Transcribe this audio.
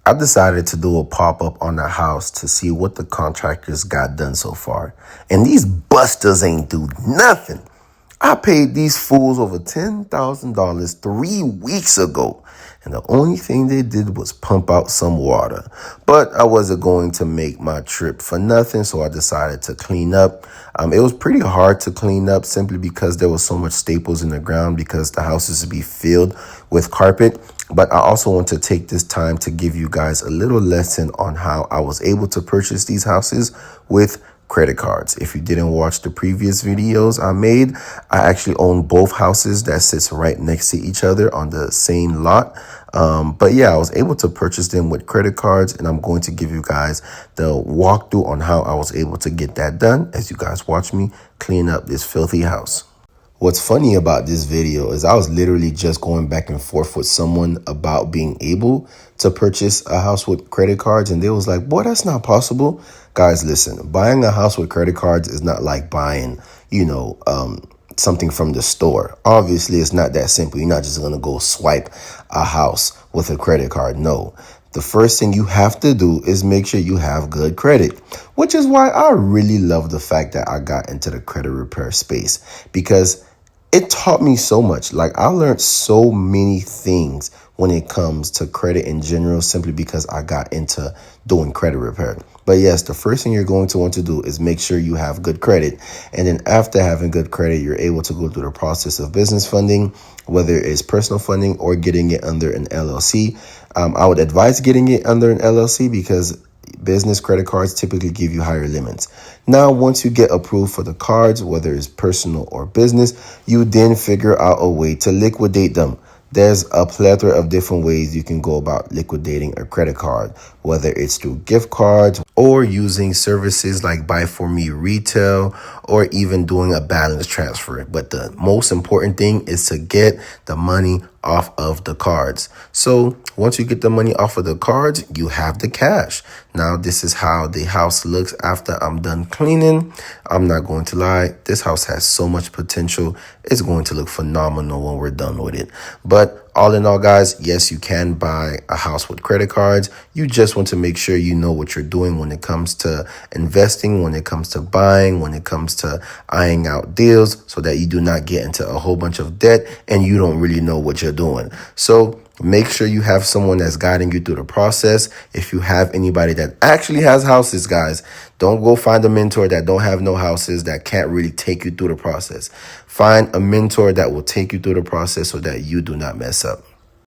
I decided to do a pop-up on the house to see what the contractors got done so far. And these busters ain't do nothing. I paid these fools over $10,000 3 weeks ago. And the only thing they did was pump out some water. But I wasn't going to make my trip for nothing, so I decided to clean up. It was pretty hard to clean up simply because there was so much staples in the ground because the house is to be filled with carpet. But I also want to take this time to give you guys a little lesson on how I was able to purchase these houses with credit cards. If you didn't watch the previous videos I made, I actually own both houses that sits right next to each other on the same lot. But yeah, I was able to purchase them with credit cards, and I'm going to give you guys the walkthrough on how I was able to get that done as you guys watch me clean up this filthy house. What's funny about this video is I was literally just going back and forth with someone about being able to purchase a house with credit cards. And they was like, boy, that's not possible. Guys, listen, buying a house with credit cards is not like buying, something from the store. Obviously, it's not that simple. You're not just going to go swipe a house with a credit card. No. The first thing you have to do is make sure you have good credit, which is why I really love the fact that I got into the credit repair space, because it taught me so much. Like, I learned so many things when it comes to credit in general, simply because I got into doing credit repair. But yes, the first thing you're going to want to do is make sure you have good credit. And then after having good credit, you're able to go through the process of business funding, whether it's personal funding or getting it under an LLC. I would advise getting it under an LLC because business credit cards typically give you higher limits. Now, once you get approved for the cards, whether it's personal or business, you then figure out a way to liquidate them. There's a plethora of different ways you can go about liquidating a credit card, whether it's through gift cards or using services like Buy For Me Retail, or even doing a balance transfer. But the most important thing is to get the money off of the cards. So once you get the money off of the cards, you have the cash. Now, this is how the house looks after I'm done cleaning. I'm not going to lie. This house has so much potential. It's going to look phenomenal when we're done with it. But all in all, guys, yes, you can buy a house with credit cards. You just want to make sure you know what you're doing when it comes to investing, when it comes to buying, when it comes to eyeing out deals, so that you do not get into a whole bunch of debt and you don't really know what you're doing. So make sure you have someone that's guiding you through the process. If you have anybody that actually has houses, guys, don't go find a mentor that don't have no houses, that can't really take you through the process. Find a mentor that will take you through the process so that you do not mess up.